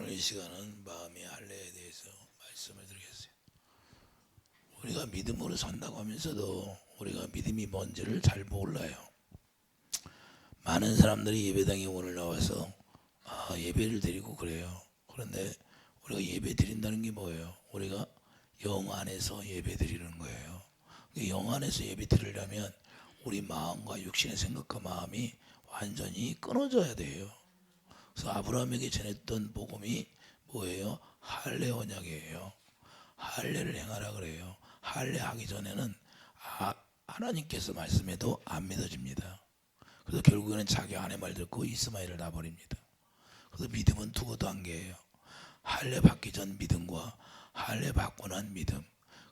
오늘 이 시간은 마음의 할례에 대해서 말씀을 드리겠어요. 우리가 믿음으로 산다고 하면서도 우리가 믿음이 뭔지를 잘 몰라요. 많은 사람들이 예배당에 오늘 나와서 예배를 드리고 그래요. 그런데 우리가 예배 드린다는 게 뭐예요? 우리가 영 안에서 예배 드리는 거예요. 영 안에서 예배 드리려면 우리 마음과 육신의 생각과 마음이 완전히 끊어져야 돼요. 그래서 아브라함에게 전했던 복음이 뭐예요? 할례 언약이에요. 할례를 행하라 그래요. 할례 하기 전에는 하나님께서 말씀해도 안 믿어집니다. 그래서 결국에는 자기 아내 말 듣고 이스마엘을 놔버립니다. 그래서 믿음은 두고 단계예요. 할례 받기 전 믿음과 할례 받고 난 믿음.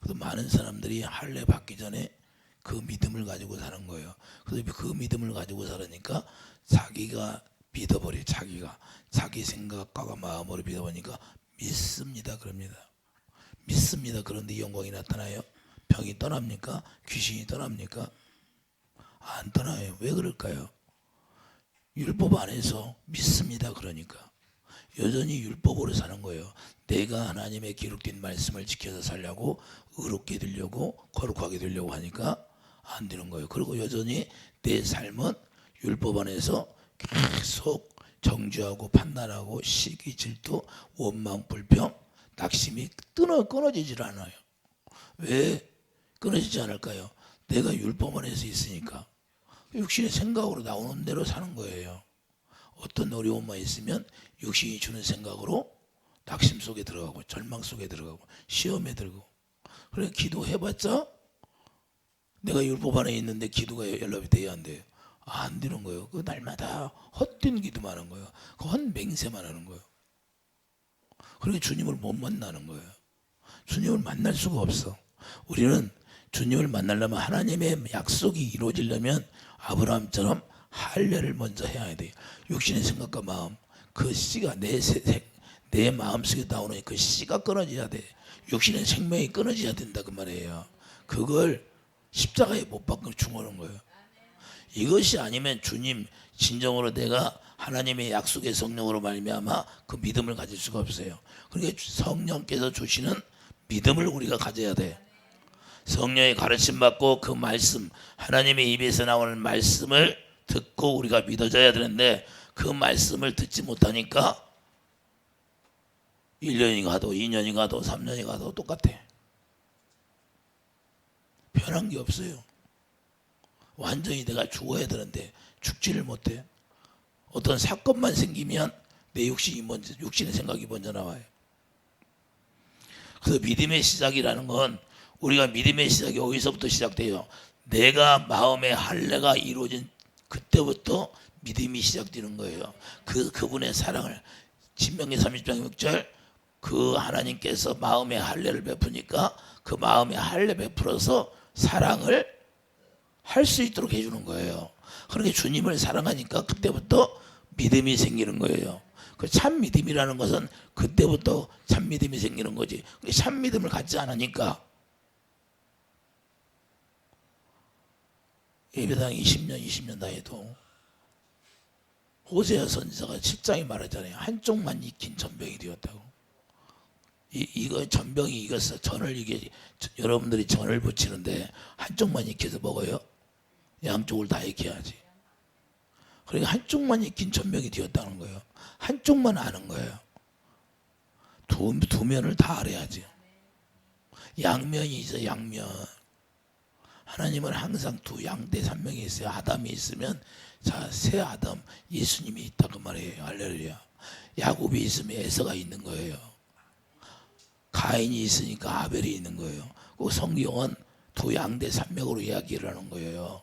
그래서 많은 사람들이 할례 받기 전에 그 믿음을 가지고 사는 거예요. 그래서 그 믿음을 가지고 살으니까 자기가 믿어버려. 자기 생각과 마음으로 믿어보니까 믿습니다. 그럽니다. 믿습니다. 그런데 영광이 나타나요? 병이 떠납니까? 귀신이 떠납니까? 안 떠나요. 왜 그럴까요? 율법 안에서 믿습니다. 그러니까 여전히 율법으로 사는 거예요. 내가 하나님의 기록된 말씀을 지켜서 살려고, 의롭게 되려고, 거룩하게 되려고 하니까 안 되는 거예요. 그리고 여전히 내 삶은 율법 안에서 계속 정죄하고 판단하고 시기, 질투, 원망, 불평, 낙심이 끊어지질 않아요. 왜 끊어지지 않을까요? 내가 율법 안에서 있으니까 육신의 생각으로 나오는 대로 사는 거예요. 어떤 어려움만 있으면 육신이 주는 생각으로 낙심 속에 들어가고 절망 속에 들어가고 시험에 들고, 그래 기도해봤자 내가 율법 안에 있는데 기도가 연락이 돼야 안 돼요. 안 되는 거예요. 그 날마다 헛된 기도만 하는 거예요. 그 헛맹세만 하는 거예요. 그러니까 주님을 못 만나는 거예요. 주님을 만날 수가 없어. 우리는 주님을 만나려면, 하나님의 약속이 이루어지려면 아브라함처럼 할례를 먼저 해야 돼요. 육신의 생각과 마음, 그 씨가 내 마음속에 나오는 그 씨가 끊어져야 돼. 육신의 생명이 끊어져야 된다 그 말이에요. 그걸 십자가에 못 박고 죽어는 거예요. 이것이 아니면 주님 진정으로 내가 하나님의 약속의 성령으로 말미암아 그 믿음을 가질 수가 없어요. 그러니까 성령께서 주시는 믿음을 우리가 가져야 돼. 성령의 가르침 받고 그 말씀, 하나님의 입에서 나오는 말씀을 듣고 우리가 믿어져야 되는데, 그 말씀을 듣지 못하니까 1년이 가도 2년이 가도 3년이 가도 똑같아. 변한 게 없어요. 완전히 내가 죽어야 되는데 죽지를 못해. 어떤 사건만 생기면 내 육신의 생각이 먼저 나와요. 그래서 믿음의 시작이라는 건, 우리가 믿음의 시작이 어디서부터 시작돼요? 내가 마음의 할례가 이루어진 그때부터 믿음이 시작되는 거예요. 그분의 사랑을, 신명기 30장 6절, 그 하나님께서 마음의 할례를 베푸니까 그 마음의 할례 베풀어서 사랑을 할 수 있도록 해주는 거예요. 그렇게 주님을 사랑하니까 그때부터 믿음이 생기는 거예요. 그 참 믿음이라는 것은 그때부터 참 믿음이 생기는 거지. 참 믿음을 갖지 않으니까 예배당 20년 다 해도, 호세아 선지자가 7장에 말하잖아요. 한쪽만 익힌 전병이 되었다고. 이거 전병이 익었어. 여러분들이 전을 부치는데 한쪽만 익혀서 먹어요? 양쪽을 다 익혀야지. 그러니까 한쪽만 익힌 전병이 되었다는 거예요. 한쪽만 아는 거예요. 두 면을 다 알아야지. 양면이 있어, 양면. 하나님은 항상 두 양대 산명이 있어요. 아담이 있으면 새 아담 예수님이 있다 그 말이에요. 할렐루야. 야곱이 있으면 에서가 있는 거예요. 가인이 있으니까 아벨이 있는 거예요. 그 성경은 두 양대 산맥으로 이야기를 하는 거예요.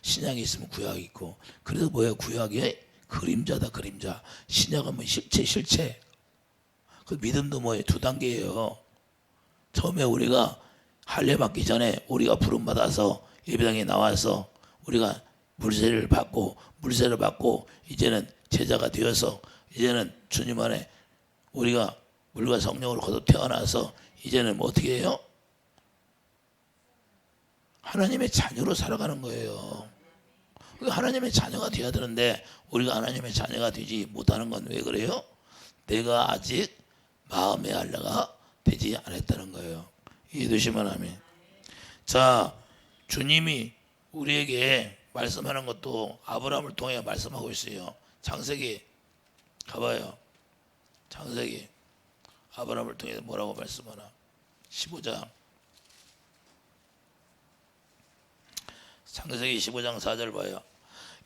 신약이 있으면 구약이 있고. 그래서 뭐예요? 구약이 그림자다, 그림자. 신약은 뭐 실체. 그 믿음도 뭐예요? 두 단계예요. 처음에 우리가 할례 받기 전에 우리가 부름 받아서 예배당에 나와서 우리가 물세를 받고 이제는 제자가 되어서 이제는 주님 안에 우리가 물과 성령으로 거듭 태어나서 이제는 뭐 어떻게 해요? 하나님의 자녀로 살아가는 거예요. 하나님의 자녀가 되어야 되는데 우리가 하나님의 자녀가 되지 못하는 건 왜 그래요? 내가 아직 마음의 할례가 되지 않았다는 거예요. 이해되시면 아멘. 자, 주님이 우리에게 말씀하는 것도 아브라함을 통해 말씀하고 있어요. 창세기 가봐요. 창세기 아브라함을 통해 뭐라고 말씀하나? 15장 창세기 15장 4절 봐요.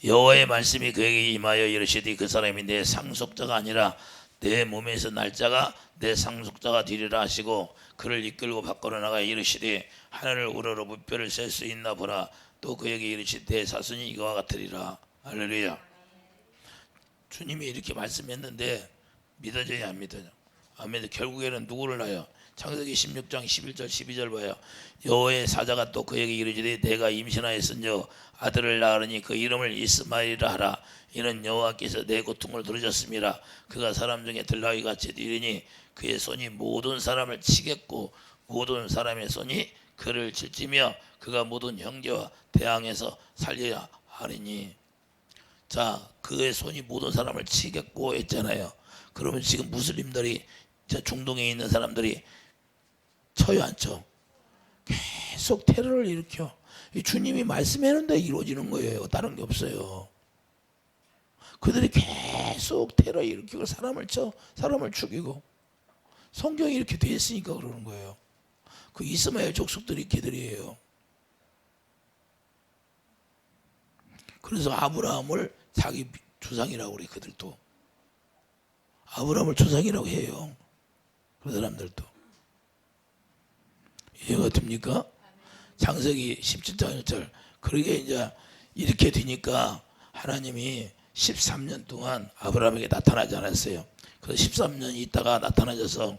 여호와의 말씀이 그에게 임하여 이르시되 그 사람이 내 상속자가 아니라 내 몸에서 날 자가 내 상속자가 되리라 하시고 그를 이끌고 밖으로 나가 이르시되 하늘을 우러러 무뼈를 셀 수 있나 보라. 또 그에게 이르시되 내 사순이 이와 같으리라. 할렐루야. 주님이 이렇게 말씀했는데 믿어져야 안 믿어져? 안 믿어. 결국에는 누구를 낳아요? 창세기 16장 11절 12절 봐요. 여호와의 사자가 또 그에게 이르시되 내가 임신하였으며 아들을 낳으니 그 이름을 이스마엘이라 하라. 이는 여호와께서 내 고통을 들으셨음이라. 그가 사람 중에 들나귀 같이 뛰리니 그의 손이 모든 사람을 치겠고 모든 사람의 손이 그를 칠지며 그가 모든 형제와 대항해서 살려야 하리니. 자, 그의 손이 모든 사람을 치겠고 했잖아요. 그러면 지금 무슬림들이 중동에 있는 사람들이 쳐요 안 쳐? 계속 테러를 일으켜. 주님이 말씀했는데 이루어지는 거예요. 다른 게 없어요. 그들이 계속 테러 일으키고 사람을 쳐, 사람을 죽이고. 성경이 이렇게 돼 있으니까 그러는 거예요. 그 이스마엘 족속들이 걔들이에요. 그래서 아브라함을 자기 조상이라고 그래. 그들도 아브라함을 조상이라고 해요. 그 사람들도. 이해가 됩니까? 창세기 17장 1절. 그러게 이제 이렇게 되니까 하나님이 13년 동안 아브라함에게 나타나지 않았어요. 그래서 13년 있다가 나타나셔서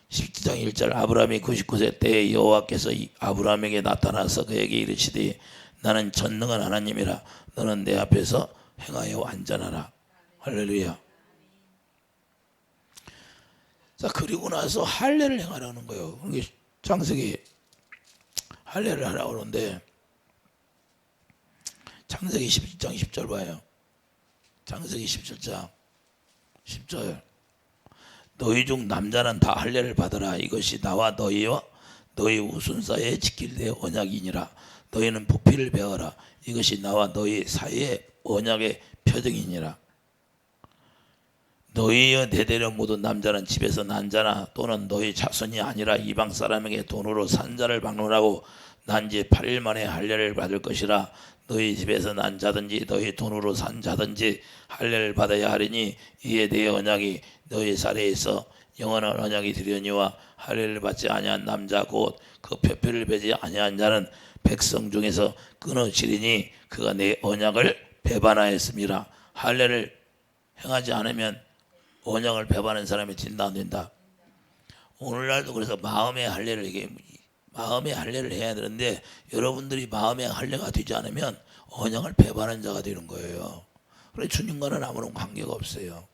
17장 1절 아브라함이 99세 때에 여호와께서 아브라함에게 나타나서 그에게 이르시되 나는 전능한 하나님이라. 너는 내 앞에서 행하여 완전하라. 할렐루야. 자, 그리고 나서 할례를 행하라는 거예요. 창세기 할례를 하라고 그러는데 창세기 17장 10절 봐요. 창세기 17장 10절. 너희 중 남자는 다 할례를 받으라. 이것이 나와 너희와 너희 후손사이에 지킬 내 언약이니라. 너희는 부피를 베어라. 이것이 나와 너희 사이의 언약의 표정이니라. 너희의 대대로 모든 남자는 집에서 난 자나 또는 너희 자손이 아니라 이방 사람에게 돈으로 산 자를 막론하고 난 지 8일 만에 할례를 받을 것이라. 너희 집에서 난 자든지 너희 돈으로 산 자든지 할례를 받아야 하리니 이에 내 언약이 너희 사례에 있어 영원한 언약이 되려니와 할례를 받지 아니한 남자 곧 그 표표를 베지 아니한 자는 백성 중에서 끊어지리니 그가 내 언약을 배반하였습니다. 할례를 행하지 않으면 언약을 배반하는 사람이 된다 안 된다? 오늘날도 그래서 마음의 할례를 해야 되는데 여러분들이 마음의 할례가 되지 않으면 언약을 배반한 자가 되는 거예요. 그래서 주님과는 아무런 관계가 없어요.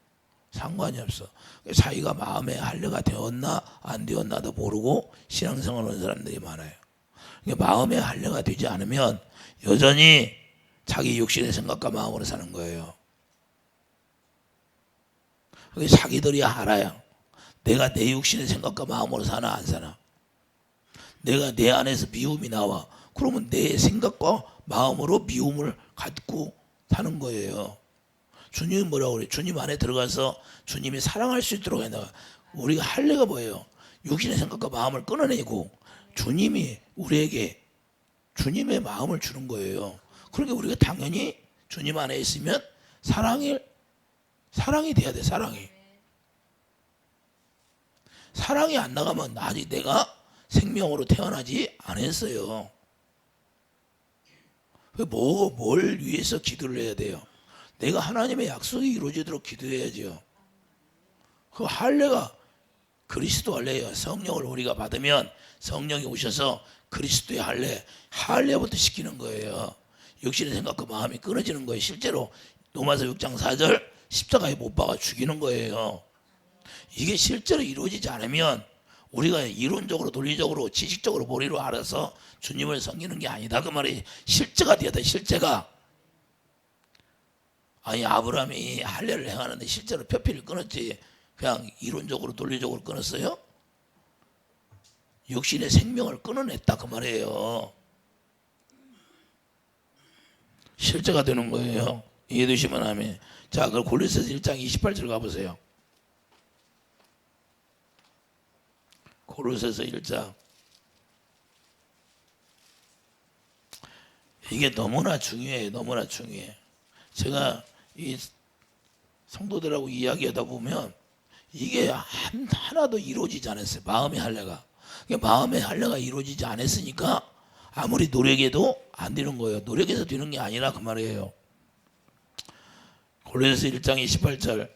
상관이 없어. 자기가 마음의 할례가 되었나 안 되었나도 모르고 신앙생활 하는 사람들이 많아요. 마음의 할례가 되지 않으면 여전히 자기 육신의 생각과 마음으로 사는 거예요. 자기들이 알아요. 내가 내 육신의 생각과 마음으로 사나 안 사나. 내가 내 안에서 미움이 나와. 그러면 내 생각과 마음으로 미움을 갖고 사는 거예요. 주님이 뭐라고 그래요? 주님 안에 들어가서 주님이 사랑할 수 있도록 해놔. 우리가 할례가 뭐예요? 육신의 생각과 마음을 끊어내고 주님이 우리에게 주님의 마음을 주는 거예요. 그러니까 우리가 당연히 주님 안에 있으면 사랑이 돼야 돼. 사랑이 안 나가면 아직 내가 생명으로 태어나지 않았어요. 뭘 위해서 기도를 해야 돼요? 내가 하나님의 약속이 이루어지도록 기도해야죠. 그 할례가 그리스도 할례예요. 성령을 우리가 받으면 성령이 오셔서 그리스도의 할례부터 시키는 거예요. 육신의 생각과 마음이 끊어지는 거예요. 실제로 로마서 6장 4절 십자가에 못 박아 죽이는 거예요. 이게 실제로 이루어지지 않으면 우리가 이론적으로 논리적으로 지식적으로 머리로 알아서 주님을 섬기는 게 아니다 그 말이 실제가 돼야 돼. 실제가. 아니 아브라함이 할례를 행하는데 실제로 표피를 끊었지. 그냥 이론적으로 논리적으로 끊었어요? 육신의 생명을 끊어냈다 그 말이에요. 실제가 되는 거예요. 이해되시면 아멘. 자, 그럼 골로새서 1장 28절 가보세요. 골로새서 1장. 이게 너무나 중요해요. 너무나 중요해. 제가 이 성도들하고 이야기하다 보면 이게 하나도 이루어지지 않았어요. 마음의 할례가. 마음의 할례가 이루어지지 않았으니까 아무리 노력해도 안 되는 거예요. 노력해서 되는 게 아니라 그 말이에요. 골로새서 1장 28절.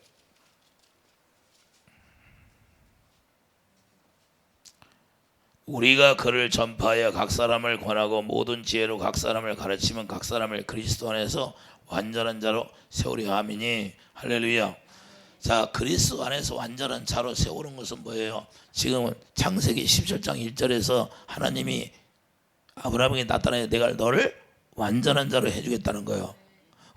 우리가 그를 전파하여 각 사람을 권하고 모든 지혜로 각 사람을 가르치면 각 사람을 그리스도 안에서 완전한 자로 세우려 함이니. 할렐루야. 자, 그리스도 안에서 완전한 자로 세우는 것은 뭐예요? 지금은 창세기 17장 1절에서 하나님이 아브라함에게 나타나서 내가 너를 완전한 자로 해주겠다는 거예요.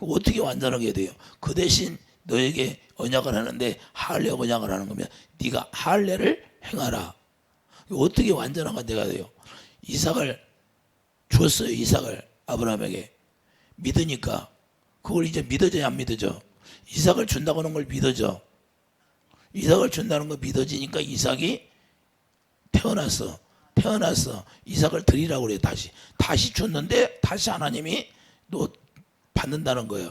어떻게 완전하게 돼요? 그 대신 너에게 언약을 하는데 할례 언약을 하는 거면 네가 할례를 행하라. 어떻게 완전한 내가 돼요? 이삭을 줬어요. 이삭을 아브라함에게 믿으니까 그걸 이제 믿어져야 안 믿어져? 이삭을 준다고 하는 걸 믿어져. 이삭을 준다는 거 믿어지니까 이삭이 태어났어. 이삭을 드리라고 그래요. 다시 줬는데 다시 하나님이 너 받는다는 거예요.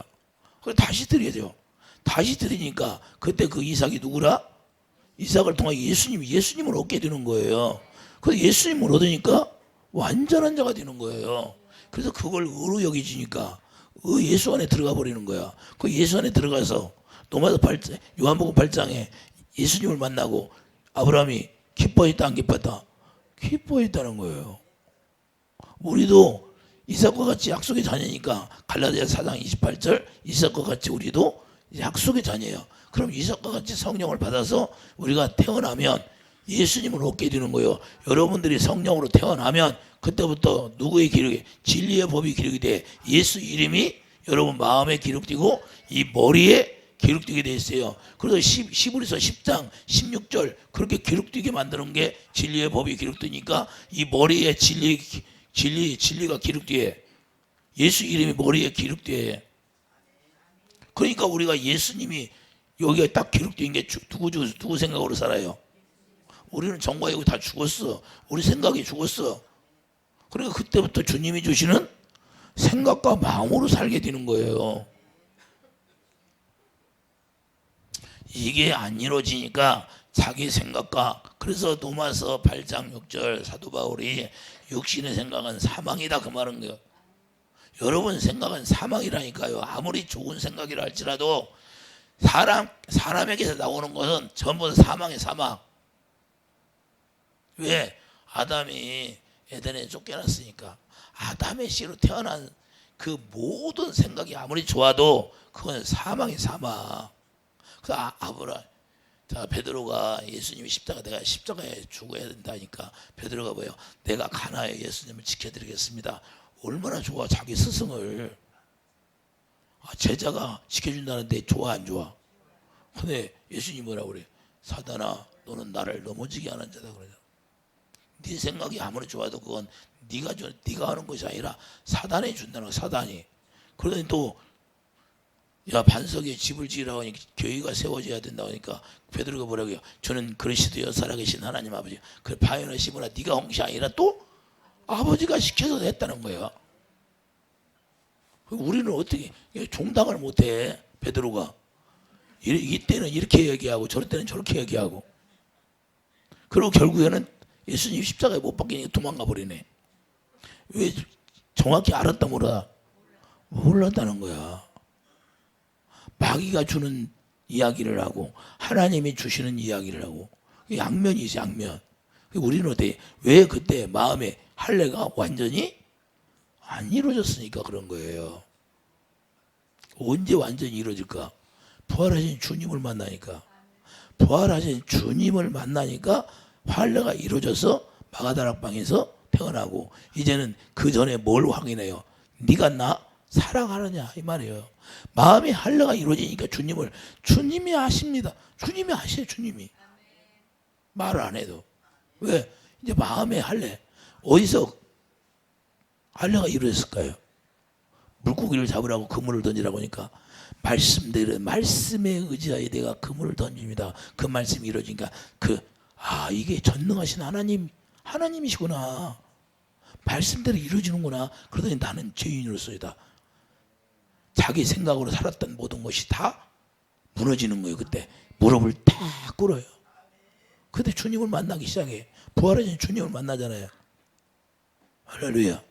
그래 다시 드려야죠. 다시 드리니까 그때 그 이삭이 누구라? 이삭을 통해 예수님을 얻게 되는 거예요. 그래서 예수님을 얻으니까 완전한 자가 되는 거예요. 그래서 그걸 의로 여기지니까 예수 안에 들어가 버리는 거야. 그 예수 안에 들어가서 요한복음 8장에 예수님을 만나고 아브라함이 기뻐했다 안 기뻤다? 기뻐했다는 거예요. 우리도 이삭과 같이 약속의 자녀니까 갈라디아서 4장 28절 이삭과 같이 우리도 약속의 자녀예요. 그럼 이삭과 같이 성령을 받아서 우리가 태어나면 예수님을 얻게 되는 거예요. 여러분들이 성령으로 태어나면 그때부터 누구의 기록이? 진리의 법이 기록이 돼. 예수 이름이 여러분 마음에 기록되고 이 머리에 기록되게 돼 있어요. 그래서 히브리서 10장 16절 그렇게 기록되게 만드는 게 진리의 법이 기록되니까 이 머리에 진리가 기록돼. 예수 이름이 머리에 기록돼. 그러니까 우리가 예수님이 여기에 딱 기록된 게 누구 생각으로 살아요? 우리는 정과 이고 다 죽었어. 우리 생각이 죽었어. 그러니까 그때부터 주님이 주시는 생각과 마음으로 살게 되는 거예요. 이게 안 이루어지니까 자기 생각과 그래서 로마서 8장 6절 사도 바울이 육신의 생각은 사망이다 그 말은 거예요. 여러분 생각은 사망이라니까요. 아무리 좋은 생각이라 할지라도 사람에게서 나오는 것은 전부 사망의 사망. 왜? 아담이 에덴에 쫓겨났으니까 아담의 씨로 태어난 그 모든 생각이 아무리 좋아도 그건 사망의 사망. 그래서 자, 베드로가 예수님이 내가 십자가에 죽어야 된다니까 베드로가 뭐예요? 내가 가나에 예수님을 지켜드리겠습니다. 얼마나 좋아 자기 스승을. 제자가 지켜준다는데 좋아 안 좋아? 근데 예수님이 뭐라고 그래? 사단아 너는 나를 넘어지게 하는 자다 그러죠. 네 생각이 아무리 좋아도 그건 네가 하는 것이 아니라 사단이 준다는 거야. 사단이. 그러더니 또 야 반석에 집을 지으라고 하니까 교회가 세워져야 된다고 하니까 베드로가 뭐라고 해요? 저는 그리스도여 살아계신 하나님 아버지 그 바위나 심으라 네가 한 것이 아니라 또 아버지가 시켜서 했다는 거예요. 우리는 어떻게 종당을 못해? 베드로가 이때는 이렇게 얘기하고 저럴 때는 저렇게 얘기하고 그리고 결국에는 예수님 십자가에 못 박히니까 도망가 버리네. 왜? 정확히 알았다 몰랐다는 거야. 마귀가 주는 이야기를 하고 하나님이 주시는 이야기를 하고 양면이지 양면. 우리는 어떻게 왜 그때 마음의 할례가 완전히 안 이루어졌으니까 그런 거예요. 언제 완전히 이루어질까? 부활하신 주님을 만나니까. 부활하신 주님을 만나니까 할례가 이루어져서 마가다락방에서 태어나고 이제는 그 전에 뭘 확인해요? 네가 나 사랑하느냐 이 말이에요. 마음의 할례가 이루어지니까 주님이 아십니다. 주님이 아셔요. 주님이 말을 안 해도. 왜? 이제 마음의 할례 어디서 할례가 이루어졌을까요? 물고기를 잡으라고 그물을 던지라고 하니까 말씀대로 말씀에 의지하여 내가 그물을 던집니다. 그 말씀이 이루어지니까 이게 전능하신 하나님이시구나. 말씀대로 이루어지는구나. 그러더니 나는 죄인으로서이다. 자기 생각으로 살았던 모든 것이 다 무너지는 거예요. 그때 무릎을 딱 꿇어요. 그때 주님을 만나기 시작해. 부활하신 주님을 만나잖아요. 할렐루야.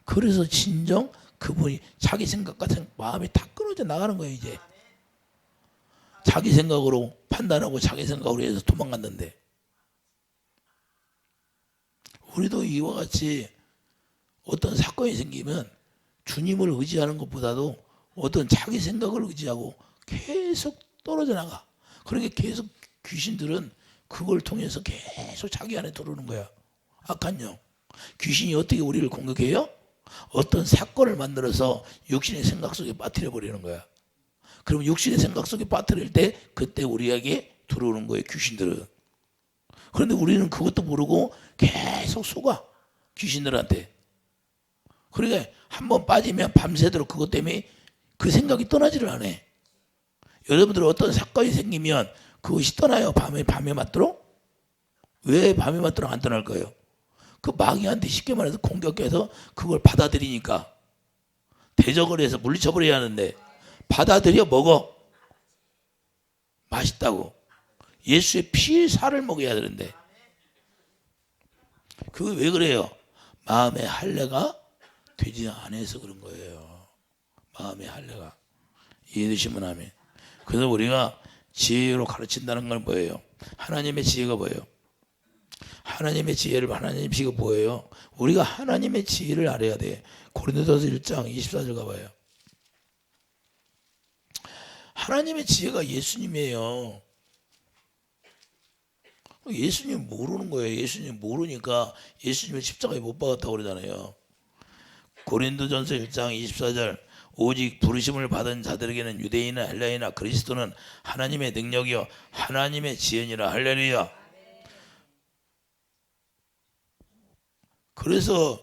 그래서 진정 그분이 자기 생각 같은 마음이 다 끊어져 나가는 거예요. 이제 자기 생각으로 판단하고 자기 생각으로 해서 도망갔는데, 우리도 이와 같이 어떤 사건이 생기면 주님을 의지하는 것보다도 어떤 자기 생각을 의지하고 계속 떨어져 나가. 그러니까 계속 귀신들은 그걸 통해서 계속 자기 안에 들어오는 거야. 악한 영. 귀신이 어떻게 우리를 공격해요? 어떤 사건을 만들어서 육신의 생각 속에 빠뜨려 버리는 거야. 그럼 육신의 생각 속에 빠뜨릴 때 그때 우리에게 들어오는 거예요. 귀신들은. 그런데 우리는 그것도 모르고 계속 속아. 귀신들한테. 그러니까 한번 빠지면 밤새도록 그것 때문에 그 생각이 떠나지를 않아. 여러분들 어떤 사건이 생기면 그것이 떠나요. 밤에 맞도록? 왜 밤에 맞도록 안 떠날 거예요? 그 마귀한테 쉽게 말해서 공격해서 그걸 받아들이니까 대적을 해서 물리쳐버려야 하는데 받아들여 먹어. 맛있다고. 예수의 피 살을 먹어야 되는데 그게 왜 그래요? 마음의 할례가 되지 않아서 그런 거예요. 마음의 할례가. 이해되시면 아멘. 그래서 우리가 지혜로 가르친다는 건 뭐예요? 하나님의 지혜가 뭐예요? 하나님의 지혜를 하나님의 지혜가 뭐예요? 우리가 하나님의 지혜를 알아야 돼. 고린도전서 1장 24절 가봐요. 하나님의 지혜가 예수님이에요. 예수님 모르는 거예요. 예수님 모르니까 예수님을 십자가에 못 박았다고 그러잖아요. 고린도전서 1장 24절 오직 부르심을 받은 자들에게는 유대인이나 헬라인이나 그리스도는 하나님의 능력이요 하나님의 지혜니라. 할렐루야. 그래서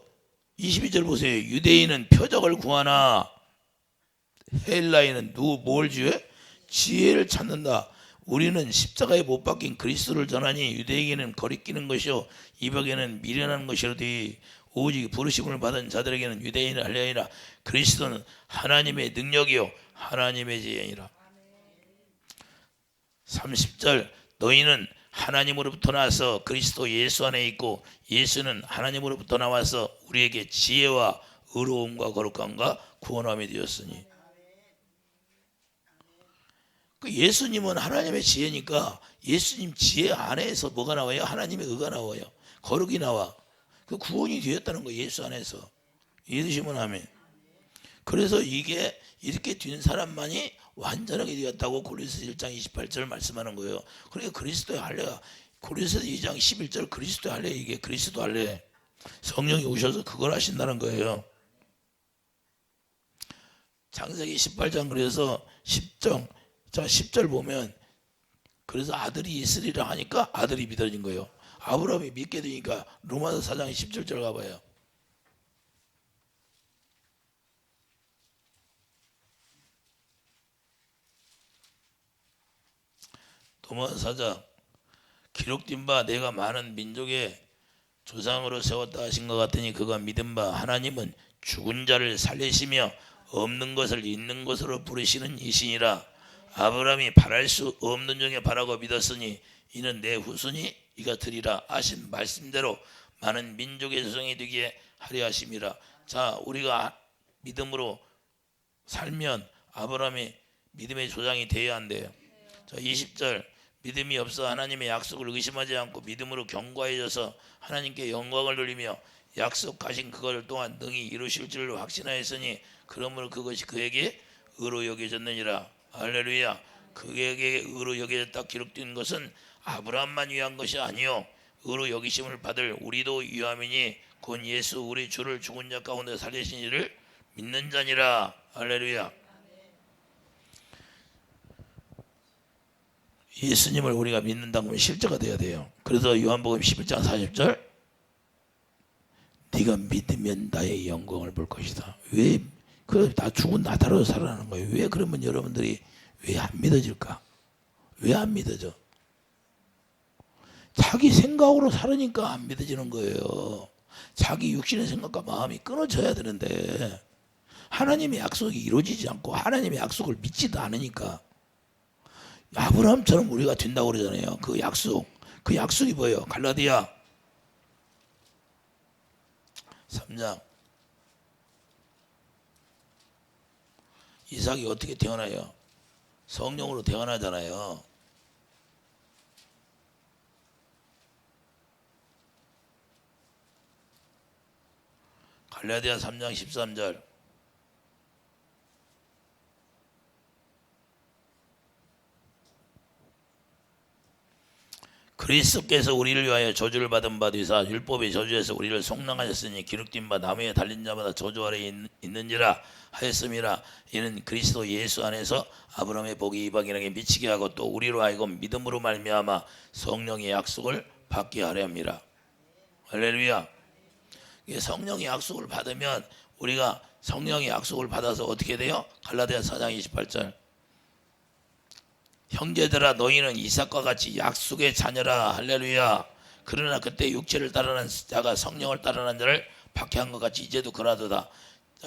22절 보세요. 유대인은 표적을 구하나 헬라인은 뭘 주해? 지혜를 찾는다. 우리는 십자가에 못 박힌 그리스도를 전하니 유대에게는 거리끼는 것이요 이방에게는 미련한 것이로되 오직 부르심을 받은 자들에게는 유대인이나 헬라인이나 그리스도는 하나님의 능력이요 하나님의 지혜니라. 30절 너희는 하나님으로부터 나와서 그리스도 예수 안에 있고 예수는 하나님으로부터 나와서 우리에게 지혜와 의로움과 거룩함과 구원함이 되었으니. 그 예수님은 하나님의 지혜니까 예수님 지혜 안에서 뭐가 나와요? 하나님의 의가 나와요. 거룩이 나와. 그 구원이 되었다는 거예요. 예수 안에서. 이해되시면 아멘. 그래서 이게 이렇게 된 사람만이 완전하게 되었다고 고린도서 1장 28절 말씀하는 거예요. 그러니까 그리스도의 할례가 고린도서 2장 11절 그리스도의 할례 이게 그리스도 할례. 성령이 오셔서 그걸 하신다는 거예요. 창세기 18장 그래서 10절 보면 그래서 아들이 있으리라 하니까 아들이 믿어진 거예요. 아브라함이 믿게 되니까 로마서 4장 17절 가봐요. 로마서 4장 기록된 바 내가 많은 민족의 조상으로 세웠다 하신 것 같으니 그가 믿은 바 하나님은 죽은 자를 살리시며 없는 것을 있는 것으로 부르시는 이시니라. 아브라함이 바랄 수 없는 중에 바라고 믿었으니 이는 내 후손이 이가 되리라 하신 말씀대로 많은 민족의 조상이 되게 하려 하심이라. 자, 우리가 믿음으로 살면 아브라함이 믿음의 조상이 되어야 한대요. 자, 20절 믿음이 없어 하나님의 약속을 의심하지 않고 믿음으로 견고해져서 하나님께 영광을 돌리며 약속하신 그것을 또한 능히 이루실 줄로 확신하였으니 그러므로 그것이 그에게 의로 여겨졌느니라. 할렐루야. 그에게 의로 여겨졌다 기록된 것은 아브라함만 위한 것이 아니요 의로 여기심을 받을 우리도 위함이니 곧 예수 우리 주를 죽은 자 가운데 살리신 이를 믿는 자니라. 할렐루야. 예수님을 우리가 믿는다고 하면 실제가 돼야 돼요. 그래서 요한복음 11장 40절 네가 믿으면 나의 영광을 볼 것이다. 왜? 그래, 나 죽은 나다로 살아나는 거예요. 왜 그러면 여러분들이 왜 안 믿어질까? 왜 안 믿어져? 자기 생각으로 살으니까 안 믿어지는 거예요. 자기 육신의 생각과 마음이 끊어져야 되는데 하나님의 약속이 이루어지지 않고 하나님의 약속을 믿지도 않으니까 아브라함처럼 우리가 된다고 그러잖아요. 그 약속이 뭐예요? 갈라디아 3장. 이삭이 어떻게 태어나요? 성령으로 태어나잖아요. 갈라디아 3장 13절. 그리스도께서 우리를 위하여 저주를 받은 바 되사 율법의 저주에서 우리를 속량하셨으니 기록된 바 나무에 달린 자마다 저주 아래 있는지라 하였음이라. 이는 그리스도 예수 안에서 아브라함의 복이 이방인에게 미치게 하고 또 우리로 하여금 믿음으로 말미암아 성령의 약속을 받게 하려 함이라. 할렐루야. 성령의 약속을 받으면 우리가 성령의 약속을 받아서 어떻게 돼요? 갈라디아 4장 28절. 형제들아 너희는 이삭과 같이 약속의 자녀라. 할렐루야. 그러나 그때 육체를 따르는 자가 성령을 따르는 자를 박해한 것 같이 이제도 그러하도다.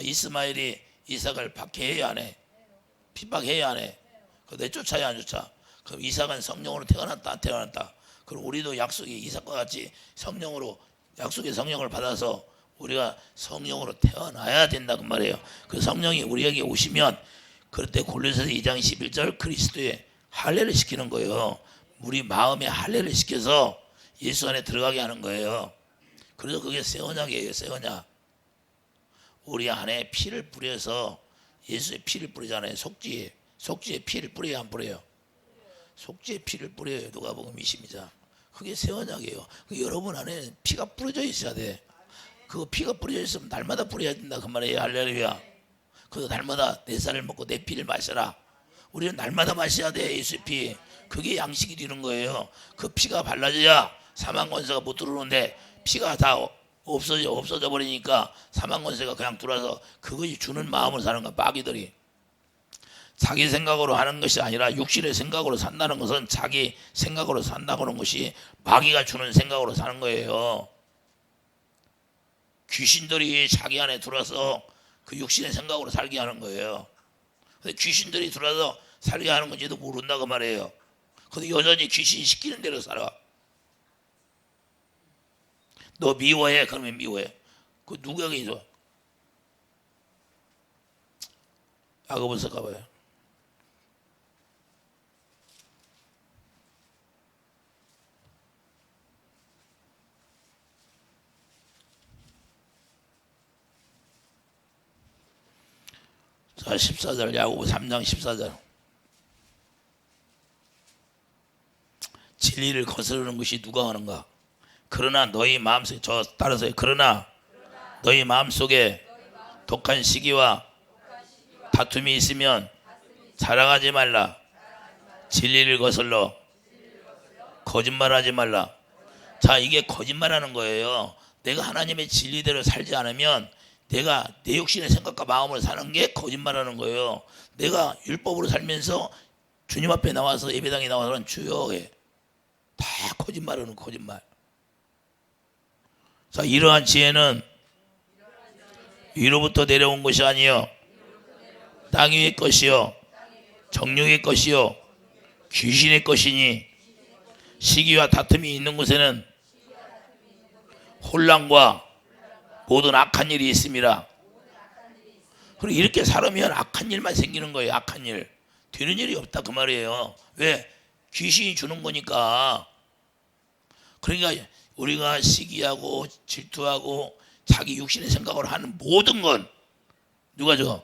이스마엘이 이삭을 박해해야 안 해? 핍박해야 안 해? 내쫓아야 안 쫓아? 그럼 이삭은 성령으로 태어났다 안 태어났다? 그럼 우리도 약속이 이삭과 같이 성령으로 약속의 성령을 받아서 우리가 성령으로 태어나야 된다 그 말이에요. 그 성령이 우리에게 오시면 그럴 때 골로새서 2장 11절 그리스도의 할례를 시키는 거예요. 우리 마음에 할례를 시켜서 예수 안에 들어가게 하는 거예요. 그래서 그게 새 언약이에요. 새 언약. 우리 안에 피를 뿌려서 예수의 피를 뿌리잖아요. 속죄의 피를 뿌려요 안 뿌려요? 속죄의 피를 뿌려요. 누가복음 20장. 그게 새 언약이에요. 여러분 안에 피가 뿌려져 있어야 돼. 그 피가 뿌려져 있으면 날마다 뿌려야 된다 그 말이에요. 할렐루야. 그래서 날마다 내 쌀을 먹고 내 피를 마셔라. 우리는 날마다 마셔야 돼. 예수의 피. 그게 양식이 되는 거예요. 그 피가 발라져야 사망 권세가 못 들어오는데 피가 다 없어져 버리니까 사망 권세가 그냥 들어와서 그것이 주는 마음을 사는 거야. 마귀들이. 자기 생각으로 하는 것이 아니라 육신의 생각으로 산다는 것은 자기 생각으로 산다고 하는 것이 마귀가 주는 생각으로 사는 거예요. 귀신들이 자기 안에 들어와서 그 육신의 생각으로 살게 하는 거예요. 근데 귀신들이 들어와서 살게 하는 건지도 모른다고 말해요. 근데 여전히 귀신이 시키는 대로 살아. 너 미워해? 그러면 미워해. 그 누구에게 있어? 야고보서 가봐요. 자, 14절, 야고보 3장 14절. 진리를 거스르는 것이 누가 하는가? 그러나 너희 마음속에, 저 따라서요. 그러나 너희 마음속에 독한 시기와 다툼이 있으면 자랑하지 말라. 진리를 거슬러 거짓말하지 말라. 자, 이게 거짓말하는 거예요. 내가 하나님의 진리대로 살지 않으면 내가 내 육신의 생각과 마음을 사는 게 거짓말하는 거예요. 내가 율법으로 살면서 주님 앞에 나와서 예배당에 나와서는 주여 해. 다 거짓말하는 거짓말. 자, 이러한 지혜는 위로부터 내려온 것이 아니요 땅 위의 것이요 정욕의 것이요 귀신의 것이니 시기와 다툼이 있는 곳에는 혼란과 모든 악한 일이 있습니다. 그리고 이렇게 살으면 악한 일만 생기는 거예요. 악한 일. 되는 일이 없다 그 말이에요. 왜? 귀신이 주는 거니까. 그러니까 우리가 시기하고 질투하고 자기 육신의 생각으로 하는 모든 건 누가 줘?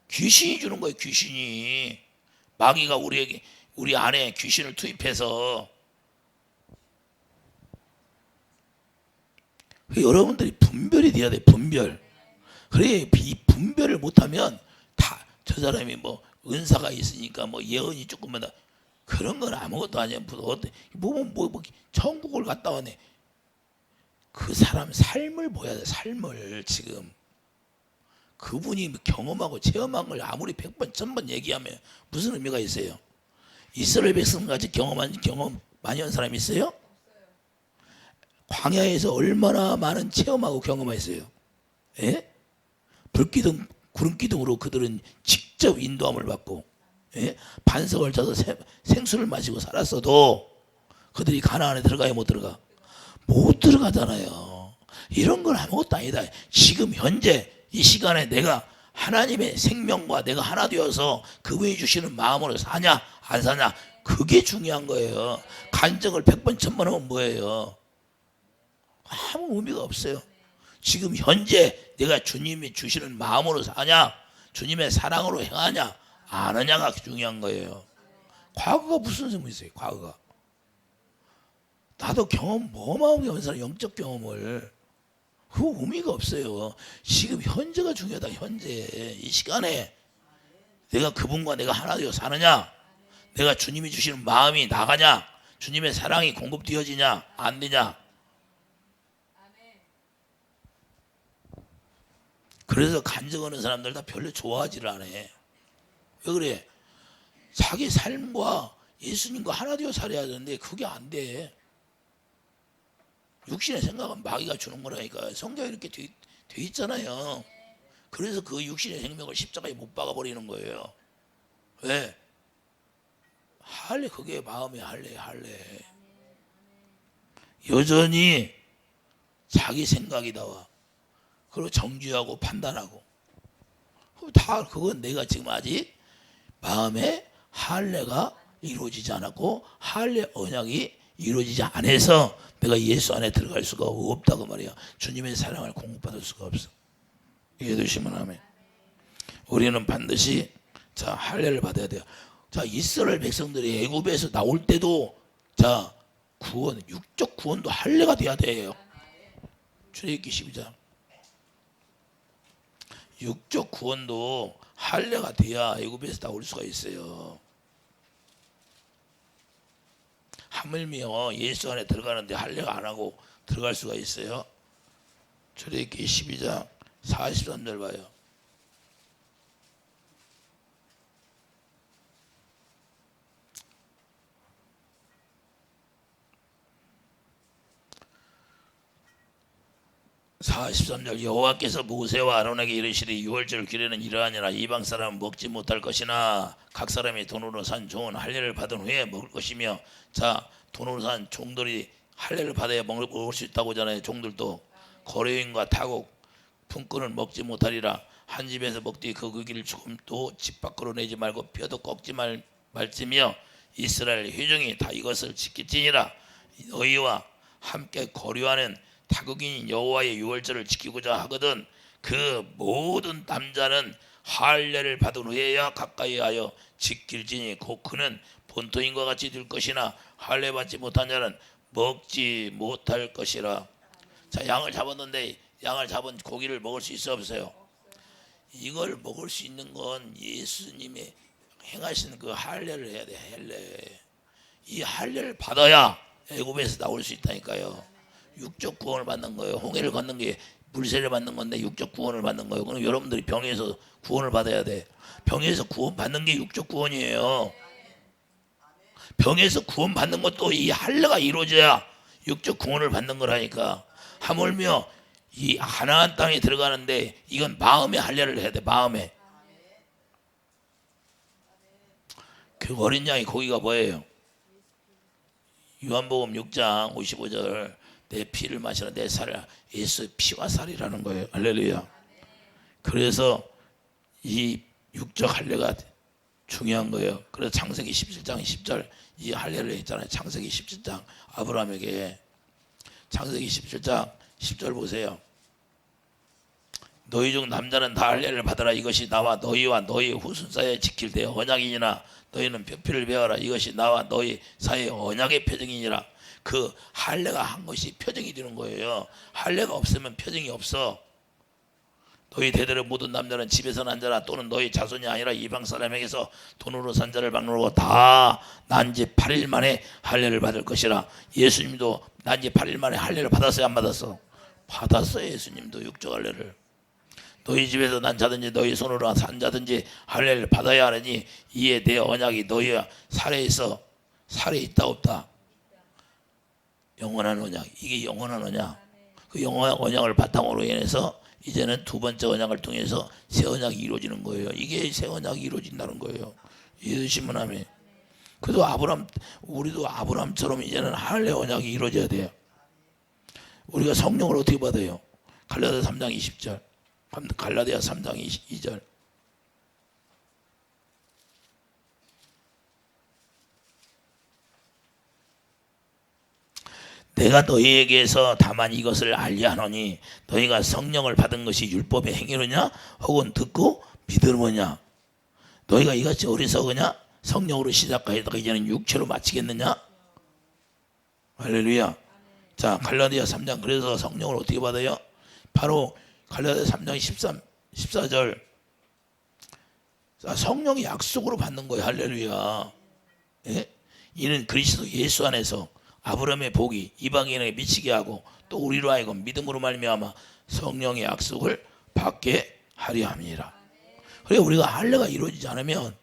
귀신이 주는 거예요. 귀신이. 마귀가 우리 안에 귀신을 투입해서. 여러분들이 분별이 돼야 돼. 분별. 그래 분별을 못하면 다 저 사람이 뭐 은사가 있으니까 뭐 예언이 조금만 더 그런 건 아무것도 아니야. 뭐 천국을 갔다 왔네. 그 사람 삶을 보야 돼. 삶을 지금 그분이 경험하고 체험한 걸 아무리 100번 1000번 얘기하면 무슨 의미가 있어요? 이스라엘 백성같이 경험 많이 한 사람이 있어요? 광야에서 얼마나 많은 체험하고 경험했어요. 예? 불기둥 구름기둥으로 그들은 직접 인도함을 받고, 예? 반석을 쳐서 생수를 마시고 살았어도 그들이 가나안에 들어가야 못 들어가? 못 들어가잖아요. 이런 건 아무것도 아니다. 지금 현재 이 시간에 내가 하나님의 생명과 내가 하나 되어서 그분이 주시는 마음으로 사냐 안 사냐 그게 중요한 거예요. 간증을 100번 1000번 하면 뭐예요? 아무 의미가 없어요. 지금 현재 내가 주님이 주시는 마음으로 사냐 주님의 사랑으로 행하냐 안 하냐가 중요한 거예요. 과거가 무슨 의미 있어요? 과거가 나도 경험 어마어마하게 한 사람 영적 경험을 그 의미가 없어요. 지금 현재가 중요하다. 현재 이 시간에 내가 그분과 내가 하나 되어 사느냐 내가 주님이 주시는 마음이 나가냐 주님의 사랑이 공급되어지냐 안 되냐. 그래서 간증하는 사람들 다 별로 좋아하지를 않아. 왜 그래? 자기 삶과 예수님과 하나 되어 살아야 되는데 그게 안 돼. 육신의 생각은 마귀가 주는 거라니까. 성경에 이렇게 돼 있잖아요. 그래서 그 육신의 생명을 십자가에 못 박아버리는 거예요. 왜? 할래 그게 마음이 할래. 여전히 자기 생각이 나와. 그리고 정죄하고 판단하고 다 그건 내가 지금 아직 마음에 할례가 이루어지지 않았고 할례 언약이 이루어지지 않아서 내가 예수 안에 들어갈 수가 없다고 말이야. 주님의 사랑을 공급받을 수가 없어. 이해되시면 아멘. 우리는 반드시 자 할례를 받아야 돼요. 자 이스라엘 백성들이 애굽에서 나올 때도 자 구원 육적 구원도 할례가 돼야 돼요. 출애굽기 12장 육적 구원도 할례가 돼야 애굽에서 나올 수가 있어요. 하물며 예수 안에 들어가는데 할례가 안 하고 들어갈 수가 있어요. 출애굽기 12장 43절 봐요. (43절) 여호와께서 모세와 아론에게 이르시되 유월절 규례는 이러하니라. 이방 사람은 먹지 못할 것이나 각 사람이 돈으로 산 좋은 할례를 받은 후에 먹을 것이며. 자 돈으로 산 종들이 할례를 받아야 먹을 수 있다고 하잖아요. 종들도 거래인과 타국 품꾼은 먹지 못하리라. 한 집에서 먹되 그 길을 조금도 집 밖으로 내지 말고 뼈도 꺾지 말지며 이스라엘 회중이 다 이것을 지킬지니라. 너희와 함께 거류하는 타국인 여호와의 유월절을 지키고자 하거든 그 모든 남자는 할례를 받은 후에야 가까이 하여 지킬지니 곧 그는 본토인과 같이 될 것이나 할례 받지 못한 자는 먹지 못할 것이라. 자 양을 잡았는데 양을 잡은 고기를 먹을 수 있어 없어요? 이걸 먹을 수 있는 건 예수님이 행하신 그 할례를 해야 돼. 할례. 이 할례를 받아야 애굽에서 나올 수 있다니까요. 육적 구원을 받는 거예요. 홍해를 걷는 게 물세를 받는 건데 육적 구원을 받는 거예요. 그럼 여러분들이 병에서 구원을 받아야 돼. 병에서 구원 받는 게 육적 구원이에요. 병에서 구원 받는 것도 이 할례가 이루어져야 육적 구원을 받는 거라니까. 하물며 이 가나안 땅에 들어가는데 이건 마음의 할례를 해야 돼. 마음에. 그 어린 양의 고기가 뭐예요? 요한복음 6장 55절 내 피를 마시라. 내 살을 예수 피와 살이라는 거예요. 할렐루야. 그래서 이 육적 할례가 중요한 거예요. 그래서 창세기 17장 10절 이 할례를 했잖아요. 창세기 17장 아브라함에게. 창세기 17장 10절 보세요. 너희 중 남자는 다 할례를 받아라. 이것이 나와 너희와 너희 후손 사이에 지킬 때 언약이니라. 너희는 표피를 베어라. 이것이 나와 너희 사이의 언약의 표징이니라. 그 할례가 한 것이 표징이 되는 거예요. 할례가 없으면 표징이 없어. 너희 대대로 모든 남자는 집에서 난 자라 또는 너희 자손이 아니라 이방 사람에게서 돈으로 산 자를 막론하고 다 난 지 8일 만에 할례를 받을 것이라. 예수님도 난 지 8일 만에 할례를 받았어요, 안 받았어? 받았어요. 예수님도 육적 할례를. 너희 집에서 난 자든지 너희 손으로 산 자든지 할례를 받아야 하느니 이에 내 언약이 너희 살에 있다 없다. 영원한 언약. 이게 영원한 언약. 그 영원한 언약을 바탕으로 인해서 이제는 두 번째 언약을 통해서 새 언약이 이루어지는 거예요. 이게 새 언약이 이루어진다는 거예요. 예수님은 아멘. 그래도 우리도 아브라함처럼 이제는 할례 언약이 이루어져야 돼요. 우리가 성령을 어떻게 받아요? 갈라디아 3장 20절. 갈라디아 3장 22절. 내가 너희에게서 다만 이것을 알리하노니 너희가 성령을 받은 것이 율법의 행위로냐 혹은 듣고 믿으느냐. 너희가 이같이 어리석으냐? 성령으로 시작하다가 이제는 육체로 마치겠느냐? 할렐루야. 자, 갈라디아 3장. 그래서 성령을 어떻게 받아요? 바로 갈라디아 3장 14절. 성령의 약속으로 받는 거예요. 할렐루야. 예? 이는 그리스도 예수 안에서 아브라함의 복이 이방인에게 미치게 하고 또 우리로 하여금 믿음으로 말미암아 성령의 약속을 받게 하려 함이라. 그러니까 우리가 할례가 이루어지지 않으면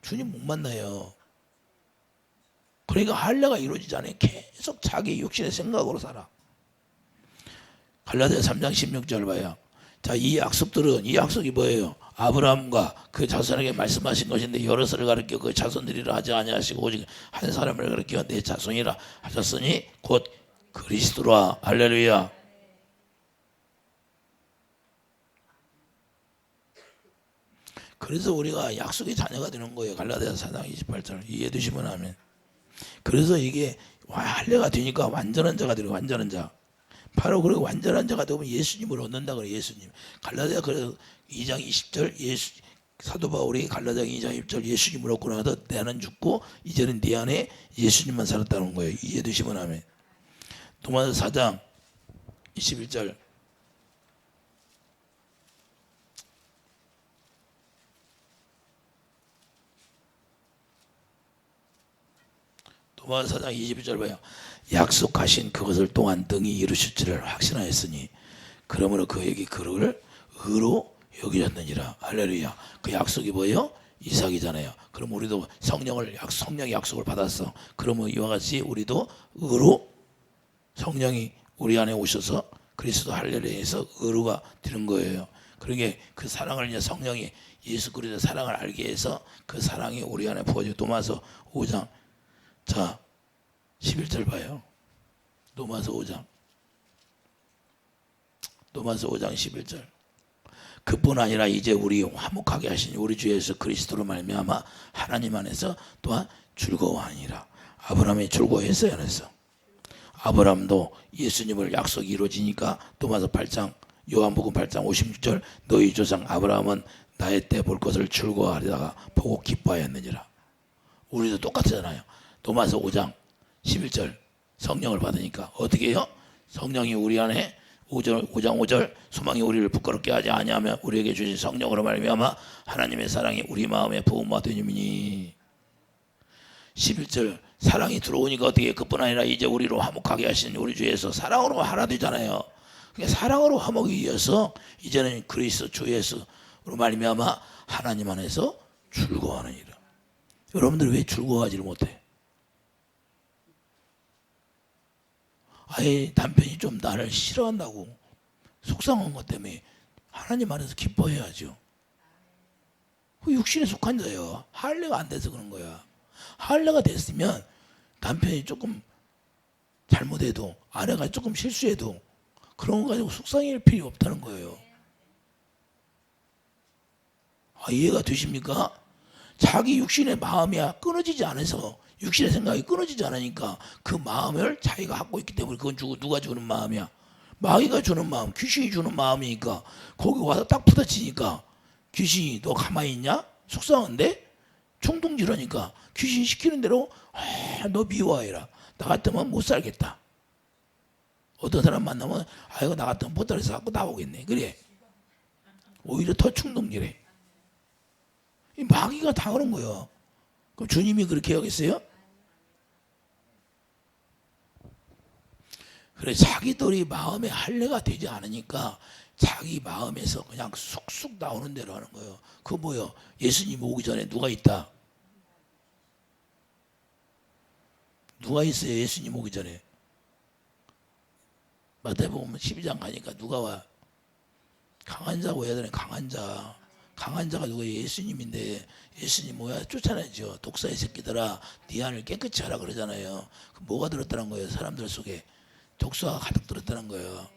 주님 못 만나요. 그러니까 할례가 이루어지지 않으면 계속 자기 육신의 생각으로 살아. 갈라디아 3장 16절 봐요. 자, 이 약속이 뭐예요? 아브라함과 그 자손에게 말씀하신 것인데 여럿을 가르쳐 그 자손들이라 하지 아니하시고 오직 한 사람을 가르쳐 내 자손이라 하셨으니 곧 그리스도라. 할렐루야. 그래서 우리가 약속의 자녀가 되는 거예요. 갈라디아 4장 28절 이해해 두시면 아멘. 그래서 이게 할례가 되니까 완전한 자가 되는 완전한 자. 바로 그렇게 완전한 자가 되면 예수님을 얻는다 그래요. 예수님. 갈라디아 그래서 2장 20절 사도 바울이 갈라디아 2장 20절 예수님을 얻고 나서 나는 죽고 이제는 네 안에 예수님만 살았다는 거예요. 이해해 두시면 아멘. 도마서 4장 21절 도마서 4장 21절 봐요. 약속하신 그것을 또한 등이 이루실지를 확신하였으니 그러므로 그에게 그를 의로 여기셨느니라. 할렐루야. 그 약속이 뭐예요? 이삭이잖아요. 그럼 우리도 성령의 약속을 받았어. 그러면 이와 같이 우리도 의로 성령이 우리 안에 오셔서 그리스도 할례를 해서 의로가 되는 거예요. 그러게 그 사랑을 이제 성령이 예수 그리스도의 사랑을 알게 해서 그 사랑이 우리 안에 부어지고. 도마서 5장 자 11절 봐요. 도마서 5장 11절. 그뿐 아니라 이제 우리 화목하게 하신 우리 주 예수 그리스도로 말미암아 하나님 안에서 또한 즐거워하니라. 아브라함이 즐거워했어요, 안 했어? 아브라함도 예수님을 약속이 이루어지니까 도마서 8장 요한복음 8장 56절 너희 조상 아브라함은 나의 때 볼 것을 즐거워하다가 보고 기뻐하였느니라. 우리도 똑같잖아요. 도마서 5장 11절 성령을 받으니까 어떻게 해요? 성령이 우리 안에 5장 5절 소망이 우리를 부끄럽게 하지 아니하며 우리에게 주신 성령으로 말미암아 하나님의 사랑이 우리 마음에 부음화 되니니. 11절 사랑이 들어오니까 어떻게 그뿐 아니라 이제 우리로 화목하게 하신 우리 주 예수 사랑으로 하나 되잖아요. 그러니까 사랑으로 화목이 이어서 이제는 그리스도 주 예수로 말미암아 하나님 안에서 즐거워하느니라. 여러분들 왜 즐거워하지를 못해? 아예 남편이 좀 나를 싫어한다고 속상한 것 때문에 하나님 안에서 기뻐해야죠. 그 육신에 속한 자예요. 할례가 안 돼서 그런 거야. 할례가 됐으면 남편이 조금 잘못해도 아내가 조금 실수해도 그런 거 가지고 속상할 필요 없다는 거예요. 이해가 되십니까? 자기 육신의 마음이 끊어지지 않아서 육신의 생각이 끊어지지 않으니까 그 마음을 자기가 갖고 있기 때문에 그건 누가 주는 마음이야? 마귀가 주는 마음, 귀신이 주는 마음이니까 거기 와서 딱 부딪히니까 귀신이 너 가만히 있냐? 속상한데? 충동질하니까 귀신이 시키는 대로 너 미워해라. 나 같으면 못 살겠다. 어떤 사람 만나면 이거 나 같으면 보따리에서 갖고 나오겠네. 그래. 오히려 더 충동질해. 이 마귀가 다 그런 거예요. 그럼 주님이 그렇게 하겠어요? 그래, 자기들이 마음에 할례가 되지 않으니까 자기 마음에서 그냥 쑥쑥 나오는 대로 하는 거예요. 그거 뭐예요? 예수님 오기 전에 누가 있다? 누가 있어요? 예수님 오기 전에. 마태복음 12장 가니까 누가 와? 강한 자고 해야 되네. 강한 자. 강한 자가 누구예요? 예수님인데 예수님 뭐야? 쫓아내죠. 독사의 새끼들아 네 안을 깨끗이 하라 그러잖아요. 뭐가 들었다는 거예요? 사람들 속에 독사가 가득 들었다는 거예요.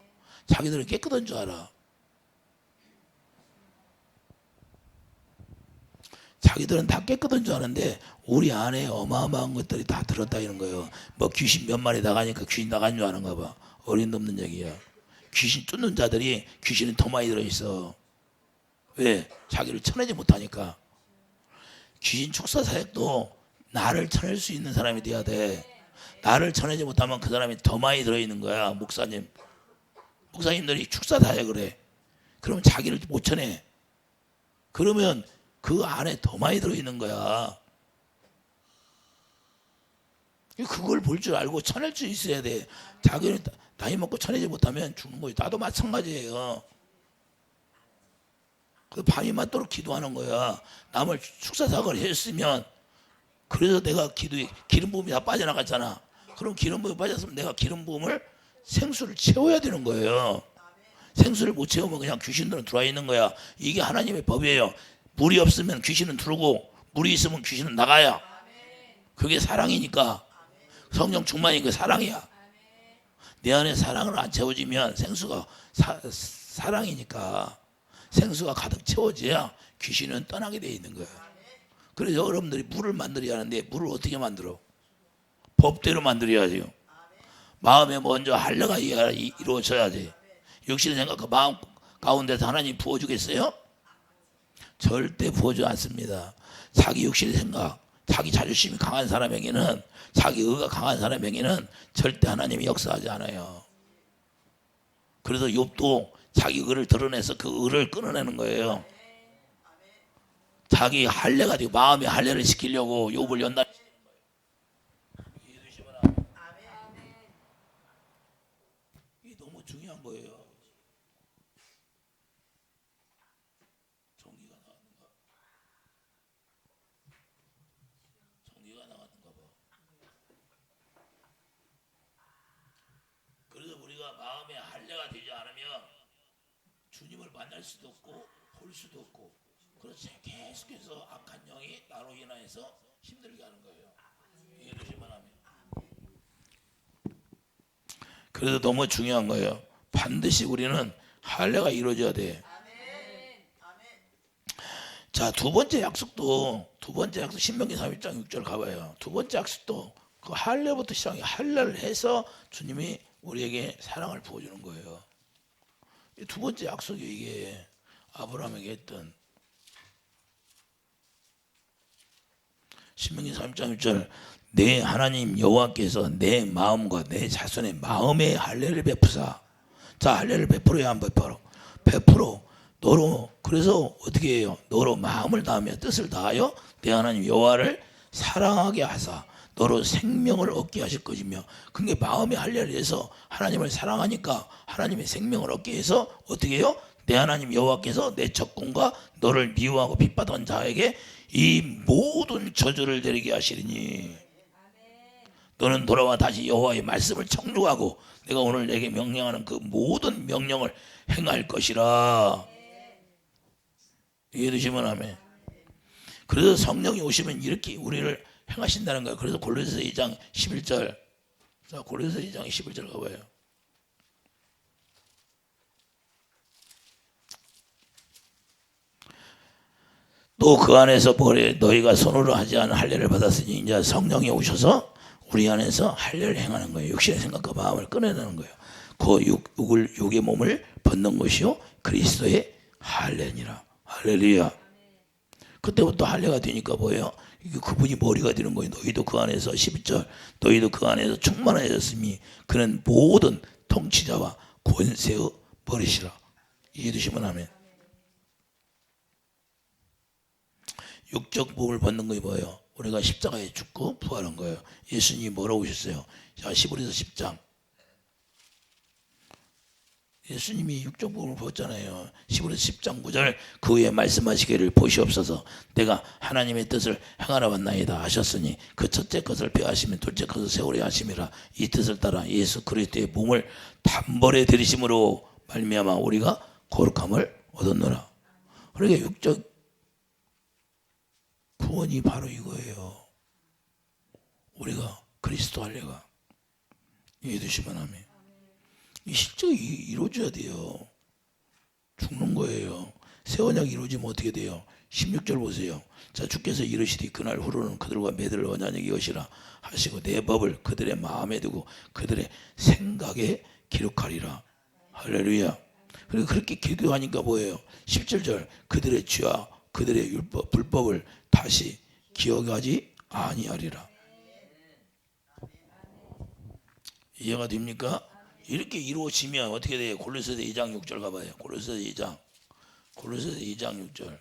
자기들은 깨끗한 줄 알아. 자기들은 다 깨끗한 줄 아는데 우리 안에 어마어마한 것들이 다 들었다 이런 거예요. 뭐 귀신 몇 마리 나가니까 귀신 나간 줄 아는가 봐. 어림도 없는 얘기야. 귀신 쫓는 자들이 귀신은 더 많이 들어있어. 왜? 자기를 쳐내지 못하니까. 귀신 축사 사역도 나를 쳐낼 수 있는 사람이 돼야 돼. 나를 쳐내지 못하면 그 사람이 더 많이 들어있는 거야. 목사님들이 축사 사역을 해. 그러면 자기를 못 쳐내. 그러면 그 안에 더 많이 들어있는 거야. 그걸 볼 줄 알고 쳐낼 수 있어야 돼. 자기는 나이 먹고 쳐내지 못하면 죽는 거예요. 나도 마찬가지예요. 그 밤이 맞도록 기도하는 거야. 남을 축사사고를 했으면 그래서 내가 기름 부음이 다 빠져나갔잖아. 그럼 기름 부음이 빠졌으면 내가 기름 부음을 생수를 채워야 되는 거예요. 생수를 못 채우면 그냥 귀신들은 들어와 있는 거야. 이게 하나님의 법이에요. 물이 없으면 귀신은 들어오고 물이 있으면 귀신은 나가야. 그게 사랑이니까. 성령 충만이니까 사랑이야. 내 안에 사랑을 안 채워지면 생수가 사랑이니까 생수가 가득 채워져야 귀신은 떠나게 돼 있는 거예요. 그래서 여러분들이 물을 만들어야 하는데 물을 어떻게 만들어? 법대로 만들어야죠. 마음에 먼저 할례가 이루어져야지. 육신의 생각 그 마음 가운데서 하나님 부어주겠어요? 절대 부어주지 않습니다. 자기 육신의 생각, 자기 자존심이 강한 사람에게는, 자기 의가 강한 사람에게는 절대 하나님이 역사하지 않아요. 그래서 욥도 자기 의를 드러내서 그 의를 끊어내는 거예요. 자기 할례가 되고 마음의 할례를 시키려고 욥을 연단. 이게 너무 중요한 거예요. 전기가 나갔는가? 전기가 나갔는가 봐. 그래서 우리가 마음의 할례가 되지 않으면 주님을 만날 수도 없고 볼 수도 없고, 그렇지 계속해서 악한 영이 나로 인하여서 힘들게 하는 거예요. 이해되시면 하면. 그래서 너무 중요한 거예요. 반드시 우리는 할례가 이루어져야 돼. 자, 두 번째 약속 신명기 31장 6절 가봐요. 두 번째 약속도 그 할례부터 시작해. 할례를 해서 주님이 우리에게 사랑을 부어주는 거예요. 두 번째 약속이 이게 아브라함에게 했던 신명기 31장 6절, 내 하나님 여호와께서 내 마음과 내 자손의 마음에 할례를 베푸사. 자, 할례를 베풀어야 안 베풀어. 너로, 그래서 어떻게 해요? 너로 마음을 다하며 뜻을 다하여 내 하나님 여호와를 사랑하게 하사 너로 생명을 얻게 하실 것이며. 그게 마음의 할례를 해서 하나님을 사랑하니까 하나님의 생명을 얻게 해서 어떻게 해요? 내 하나님 여호와께서 내 적군과 너를 미워하고 핍박한 자에게 이 모든 저주를 내리게 하시리니 너는 돌아와 다시 여호와의 말씀을 청종하고 내가 오늘 내게 명령하는 그 모든 명령을 행할 것이라. 이해되시면 아멘. 그래서 성령이 오시면 이렇게 우리를 행하신다는 거예요. 그래서 골로새서 2장 11절. 자, 골로새서 2장 11절 가봐요. 또 그 안에서 너희가 손으로 하지 않은 할례를 받았으니 이제 성령이 오셔서 우리 안에서 할례를 행하는 거예요. 육신의 생각과 마음을 끊어내는 거예요. 그 육의 몸을 벗는 것이요 그리스도의 할례니라. 할렐루야. 그때부터 할례가 되니까 뭐예요? 그분이 머리가 되는 거예요. 너희도 그 안에서 12절, 너희도 그 안에서 충만하였으니 그는 모든 통치자와 권세의 머리시라. 이해되시면 아멘. 육적 몸을 벗는 것이 뭐예요? 우리가 십자가에 죽고 부활한 거예요. 예수님이 뭐라고 하셨어요? 자, 히브리서 10장. 예수님이 육적 몸을 벗잖아요. 히브리서 10장 9절. 그 후에 말씀하시기를 보시옵소서 내가 하나님의 뜻을 행하러 왔나이다 하셨으니 그 첫째 것을 폐하시면 둘째 것을 세우려 하심이라. 이 뜻을 따라 예수 그리스도의 몸을 단번에 들이심으로 말미암아 우리가 거룩함을 얻었노라. 그러니까 육적 구원이 바로 이거예요. 우리가 그리스도 할례가 이해되시면 하면 이 실제로 이루어져야 돼요. 죽는 거예요. 새 언약이 이루어지면 어떻게 돼요? 16절 보세요. 자, 주께서 이르시되 그날 후로는 그들과 맺을 언약이 이것이라 하시고 내 법을 그들의 마음에 두고 그들의 생각에 기록하리라. 할렐루야. 그리고 그렇게 기록하니까 뭐예요? 17절 그들의 죄와 그들의 율법 불법을 다시 기억하지 아니하리라. 이해가 됩니까? 이렇게 이루어지면 어떻게 돼요? 골로새서 2장 6절 가봐요. 골로새서 2장 6절.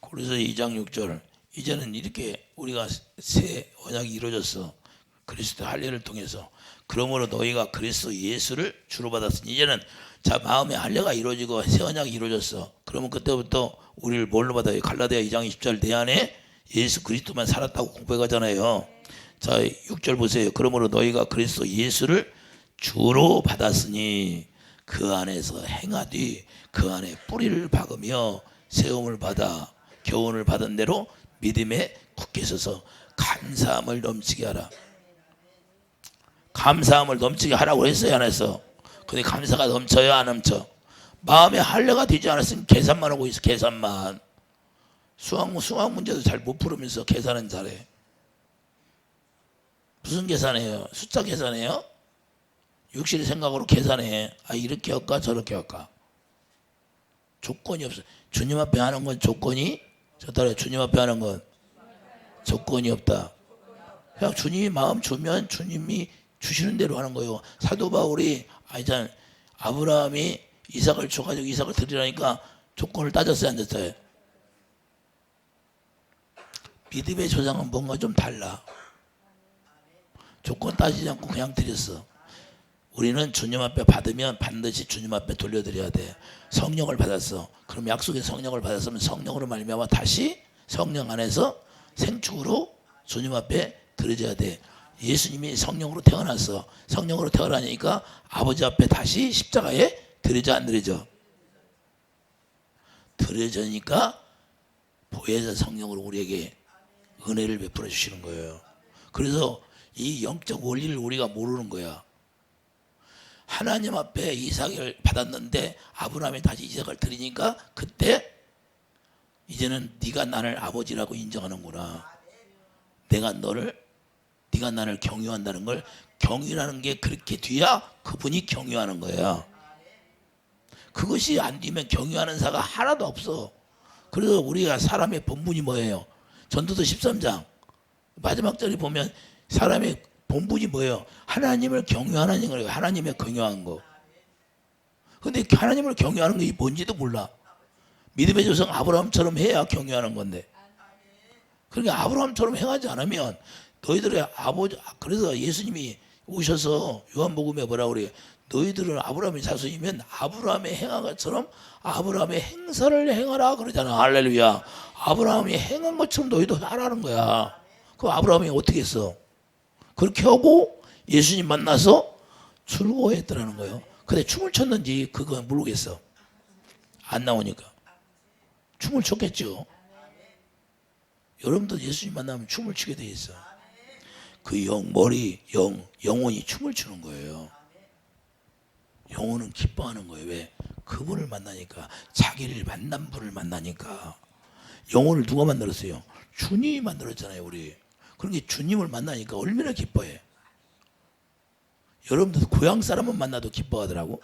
골로새서 2장 6절. 이제는 이렇게 우리가 새 언약이 이루어졌어. 그리스도 할례를 통해서. 그러므로 너희가 그리스도 예수를 주로 받았으니 이제는 자 마음의 할례가 이루어지고 새 언약이 이루어졌어. 그러면 그때부터 우리를 뭘로 받아요? 갈라디아 2장 20절 내 안에 예수 그리스도만 살았다고 고백하잖아요. 자 6절 보세요. 그러므로 너희가 그리스도 예수를 주로 받았으니 그 안에서 행하되 그 안에 뿌리를 박으며 세움을 받아 교훈을 받은 대로 믿음에 굳게 서서 감사함을 넘치게 하라. 감사함을 넘치게 하라고 했어요, 안 했어? 근데 감사가 넘쳐요, 안 넘쳐? 마음에 할례가 되지 않았으면 계산만 하고 있어. 계산만. 수학 문제도 잘 못 풀으면서 계산은 잘해. 무슨 계산해요? 숫자 계산해요? 육신의 생각으로 계산해. 아 이렇게 할까 저렇게 할까? 조건이 없어. 주님 앞에 하는 건 조건이 저 따라 주님 앞에 하는 건 조건이 없다. 그냥 주님이 마음 주면 주님이 주시는 대로 하는 거예요. 사도 바울이 아이잖아 아브라함이 이삭을 줘가지고 이삭을 드리라니까 조건을 따졌어요, 안 됐어요? 믿음의 조상은 뭔가 좀 달라. 조건 따지지 않고 그냥 드렸어. 우리는 주님 앞에 받으면 반드시 주님 앞에 돌려드려야 돼. 성령을 받았어. 그럼 약속의 성령을 받았으면 성령으로 말미암아 다시 성령 안에서 생축으로 주님 앞에 드려져야 돼. 예수님이 성령으로 태어났어. 성령으로 태어나니까 아버지 앞에 다시 십자가에 드려져 안 드려져? 드려져니까 보혜사 성령으로 우리에게 은혜를 베풀어 주시는 거예요. 그래서 이 영적 원리를 우리가 모르는 거야. 하나님 앞에 이삭을 받았는데 아브라함이 다시 이삭을 드리니까 그때 이제는 네가 나를 아버지라고 인정하는구나. 네가 나를 경유한다는 걸, 경유라는 게 그렇게 뒤야 그분이 경유하는 거야. 그것이 안 되면 경유하는 사가 하나도 없어. 그래서 우리가 사람의 본분이 뭐예요? 전도서 13장 마지막 절에 보면 사람의 본분이 뭐예요? 하나님을 경유하는 거예요. 하나님의 경유한 거. 근데 하나님을 경유하는 게 뭔지도 몰라. 믿음의 조상 아브라함처럼 해야 경유하는 건데. 그러니까 아브라함처럼 행하지 않으면 너희들의 아버지, 그래서 예수님이 오셔서 요한복음에 뭐라고 그래요? 너희들은 아브라함의 자손이면 아브라함의 행한 것처럼 아브라함의 행사를 행하라 그러잖아. 할렐루야. 아브라함이 행한 것처럼 너희도 하라는 거야. 그럼 아브라함이 어떻게 했어? 그렇게 하고 예수님 만나서 즐거워했더라는 거예요. 근데 춤을 췄는지 그건 모르겠어. 안 나오니까. 춤을 췄겠죠. 여러분도 예수님 만나면 춤을 추게 돼 있어. 그 영혼이 춤을 추는 거예요. 영혼은 기뻐하는 거예요. 왜? 그분을 만나니까, 자기를 만난 분을 만나니까. 영혼을 누가 만들었어요? 주님이 만들었잖아요, 우리. 그러니까 주님을 만나니까 얼마나 기뻐해. 여러분들 고향 사람은 만나도 기뻐하더라고.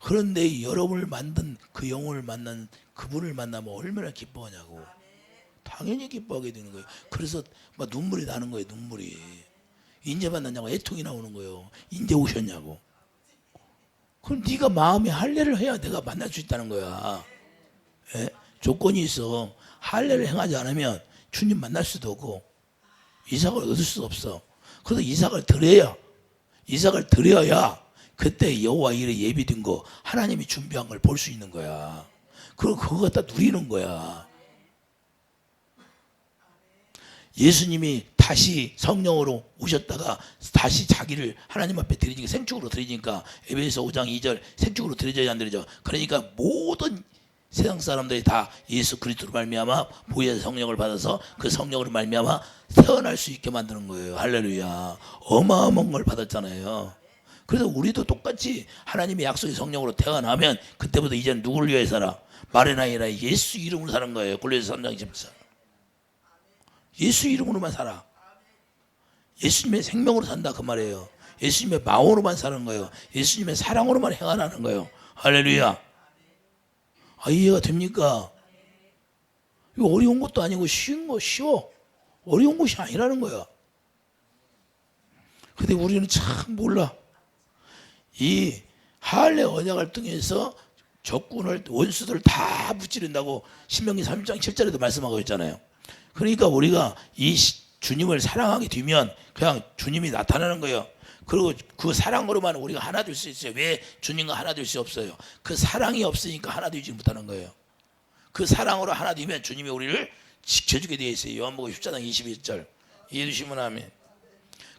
그런데 여러분을 만든 그 영혼을 만난 그분을 만나면 얼마나 기뻐하냐고. 당연히 기뻐하게 되는 거예요. 그래서 막 눈물이 나는 거예요. 눈물이. 인제 만났냐고 애통이 나오는 거예요. 인제 오셨냐고. 그럼 네가 마음에 할례를 해야 내가 만날 수 있다는 거야. 예? 조건이 있어. 할례를 행하지 않으면 주님 만날 수도 없고 이삭을 얻을 수도 없어. 그래서 이삭을 드려야 그때 여호와 일에 예비된 거 하나님이 준비한 걸 볼 수 있는 거야. 그리고 그거 갖다 누리는 거야. 예수님이 다시 성령으로 오셨다가 다시 자기를 하나님 앞에 드리니까 생축으로 드리니까 에베소 5장 2절 생축으로 드려져야 안 드려져. 그러니까 모든 세상 사람들이 다 예수 그리스도로 말미암아 보혜의 성령을 받아서 그 성령으로 말미암아 태어날 수 있게 만드는 거예요. 할렐루야. 어마어마한 걸 받았잖아요. 그래서 우리도 똑같이 하나님의 약속의 성령으로 태어나면 그때부터 이제는 누구를 위해 살아? 말의 아니라 예수 이름으로 사는 거예요. 골로새 3장 24. 예수 이름으로만 살아. 예수님의 생명으로 산다 그 말이에요. 예수님의 마음으로만 사는 거예요. 예수님의 사랑으로만 행하라는 거예요. 할렐루야. 이해가 됩니까? 이거 어려운 것도 아니고 쉬워. 어려운 것이 아니라는 거야. 근데 우리는 참 몰라. 이 할례 언약을 통해서 적군을 원수들을 다 무찌른다고 신명기 3장 7절에도 말씀하고 있잖아요. 그러니까 우리가 이 주님을 사랑하게 되면 그냥 주님이 나타나는 거예요. 그리고 그 사랑으로만 우리가 하나 될 수 있어요. 왜 주님과 하나 될 수 없어요? 그 사랑이 없으니까 하나 되지 못하는 거예요. 그 사랑으로 하나 되면 주님이 우리를 지켜주게 되어 있어요. 요한복음 10장 21절 이해해 주시면 아멘.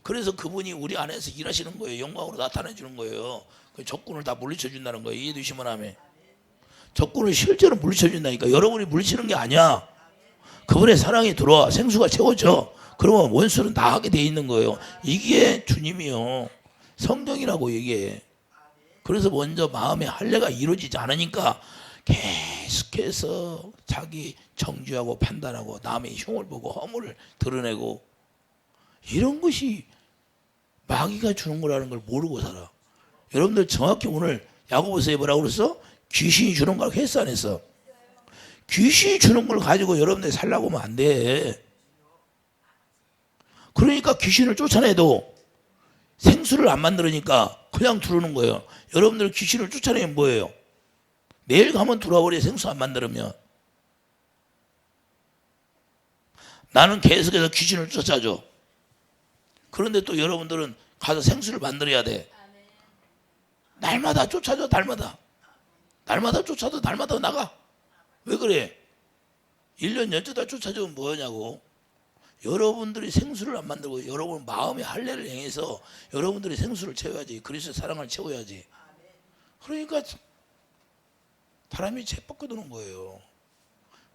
그래서 그분이 우리 안에서 일하시는 거예요. 영광으로 나타내 주는 거예요. 그 적군을 다 물리쳐 준다는 거예요. 이해해 주시면 아멘. 적군을 실제로 물리쳐 준다니까. 여러분이 물리치는 게 아니야. 그분의 사랑이 들어와 생수가 채워져. 그러면 원수는 나가게 돼 있는 거예요. 이게 주님이요. 성령이라고 이게. 그래서 먼저 마음의 할례가 이루어지지 않으니까 계속해서 자기 정죄하고 판단하고 남의 흉을 보고 허물을 드러내고 이런 것이 마귀가 주는 거라는 걸 모르고 살아. 여러분들 정확히 오늘 야고보서에 뭐라고 그랬어? 귀신이 주는 걸 했어 안 했어? 귀신이 주는 걸 가지고 여러분들이 살라고 하면 안 돼. 그러니까 귀신을 쫓아내도 생수를 안 만들으니까 그냥 두르는 거예요. 여러분들 귀신을 쫓아내면 뭐예요? 내일 가면 들어와버려. 생수 안 만들으면. 나는 계속해서 귀신을 쫓아줘. 그런데 또 여러분들은 가서 생수를 만들어야 돼. 날마다 쫓아줘. 날마다 쫓아도 날마다 나가. 왜 그래? 1년 연초다 쫓아주면 뭐냐고. 여러분들이 생수를 안 만들고 여러분 마음의 할례를 행해서 여러분들이 생수를 채워야지. 그리스도의 사랑을 채워야지. 그러니까 사람이 재빠져 드는 거예요.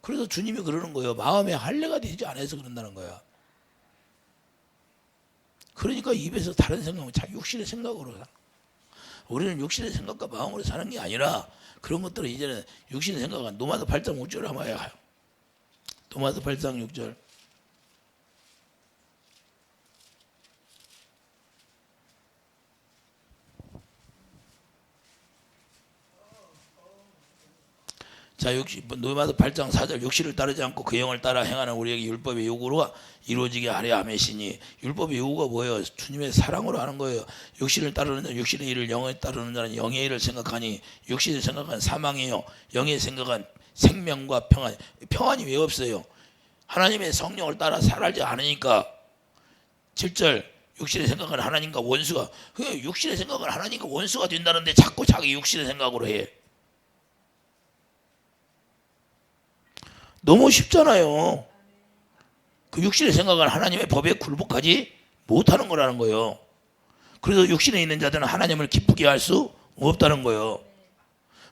그래서 주님이 그러는 거예요. 마음의 할례가 되지 않아서 그런다는 거야. 그러니까 입에서 다른 생각은 자기 육신의 생각으로 살아. 우리는 육신의 생각과 마음으로 사는 게 아니라 그런 것들은 이제는 육신의 생각은 노마드 8장 6절 한번 해요. 노마드 8장 6절. 자, 노마드 8장 4절 육신을 따르지 않고 그 영을 따라 행하는 우리에게 율법의 요구가 이루어지게 하려 하매시니. 율법의 요구가 뭐예요? 주님의 사랑으로 하는 거예요. 육신을 따르는 자는 육신의 일을, 영을 따르는 자는 영의 일을 생각하니 육신의 생각은 사망이요 영의 생각은 생명과 평안. 평안이 왜 없어요? 하나님의 성령을 따라 살지 않으니까. 7절 육신의 생각은 하나님과 원수가. 육신의 생각은 하나님과 원수가 된다는데 자꾸 자기 육신의 생각으로 해. 너무 쉽잖아요. 그 육신의 생각은 하나님의 법에 굴복하지 못하는 거라는 거예요. 그래서 육신에 있는 자들은 하나님을 기쁘게 할 수 없다는 거예요.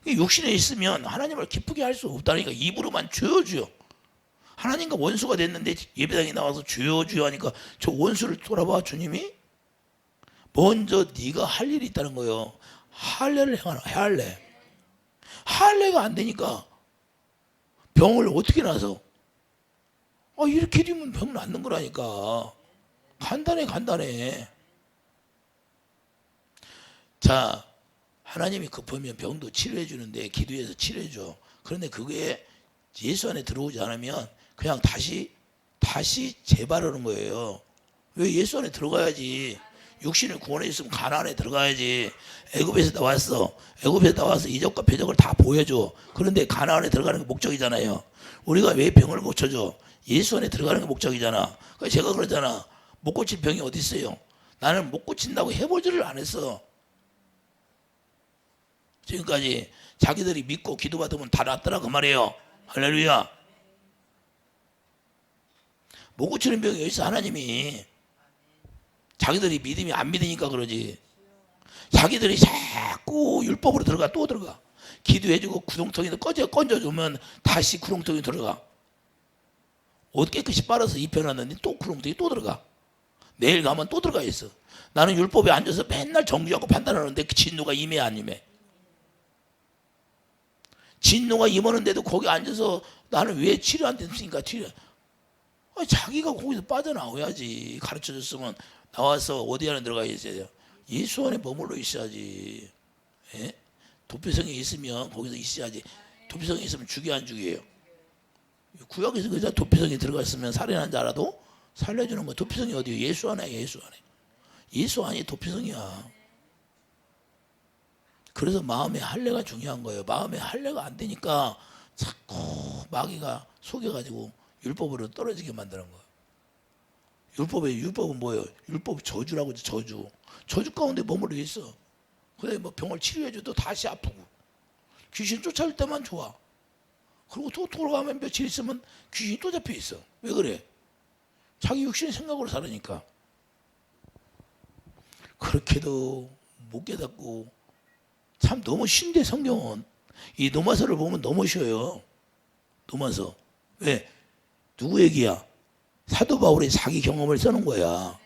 육신에 있으면 하나님을 기쁘게 할 수 없다니까. 입으로만 주여 주여. 하나님과 원수가 됐는데 예배당에 나와서 주여 주여 하니까 저 원수를 돌아봐. 주님이 먼저 네가 할 일이 있다는 거예요. 할례를 행하라. 할례가 안 되니까 병을 어떻게 나서? 이렇게 되면 병 낫는 거라니까. 간단해. 자, 하나님이 급하면 병도 치료해 주는데 기도해서 치료해 줘. 그런데 그게 예수 안에 들어오지 않으면 그냥 다시 재발하는 거예요. 왜? 예수 안에 들어가야지. 육신을 구원해 줬으면 가나안에 들어가야지. 애굽에서 나왔어. 애굽에서 나와서 이적과 표적을 다 보여줘. 그런데 가나안에 들어가는 게 목적이잖아요. 우리가 왜 병을 고쳐줘? 예수 안에 들어가는 게 목적이잖아. 그러니까 제가 그러잖아. 못 고칠 병이 어디 있어요? 나는 못 고친다고 해보지를 안 했어. 지금까지 자기들이 믿고 기도받으면 다 낫더라 그 말이에요. 할렐루야. 못 고치는 병이 어디 있어? 하나님이. 자기들이 믿음이 안 믿으니까 그러지. 자기들이 자꾸 율법으로 들어가 또 들어가. 기도해주고 구렁텅이 건져주면 다시 구렁텅이 들어가. 옷 깨끗이 빨아서 입혀놨는데 또 구렁텅이 또 들어가. 내일 가면 또 들어가 있어. 나는 율법에 앉아서 맨날 정죄하고 판단하는데 그 진노가 임해 안 임해? 진노가 임하는데도 거기 앉아서 나는 왜 치료 안 됐습니까? 치료. 자기가 거기서 빠져나와야지. 가르쳐줬으면 나와서 어디 안에 들어가 있어야 돼요? 예수 안에 머물러 있어야지. 예? 도피성이 있으면 거기서 있어야지. 도피성이 있으면 죽여 안 죽여요? 구약에서 그저 도피성이 들어갔으면 살인한 자라도 살려주는 거. 도피성이 어디요? 예수 안에. 예수 안에. 예수 안이 도피성이야. 그래서 마음의 할례가 중요한 거예요. 마음의 할례가 안 되니까 자꾸 마귀가 속여가지고 율법으로 떨어지게 만드는 거예요. 율법은 뭐예요? 율법 저주라고 하죠. 저주. 저주 가운데 머물러 있어. 근데 뭐 병을 치료해줘도 다시 아프고 귀신 쫓아올 때만 좋아. 그리고 또 돌아가면 며칠 있으면 귀신이 또 잡혀 있어. 왜 그래? 자기 육신의 생각으로 살으니까. 그렇게도 못 깨닫고 참 너무 쉰데 성경은. 이 노마서를 보면 너무 쉬워요. 노마서. 왜? 누구 얘기야? 사도 바울의 자기 경험을 써놓은 거야.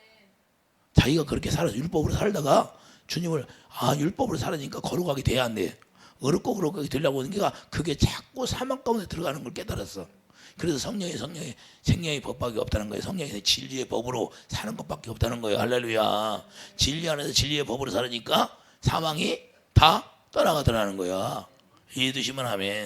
자기가 그렇게 율법으로 살다가 주님을 율법으로 살으니까 거룩하게 돼야 한대. 어렵고 거룩하게 되려고 하는 게 그게 자꾸 사망 가운데 들어가는 걸 깨달았어. 그래서 성령의 생명의 법밖에 없다는 거예요. 성령의 진리의 법으로 사는 것밖에 없다는 거예요. 할렐루야. 진리 안에서 진리의 법으로 살으니까 사망이 다 떠나가더라는 거야. 이해 드시면 아멘.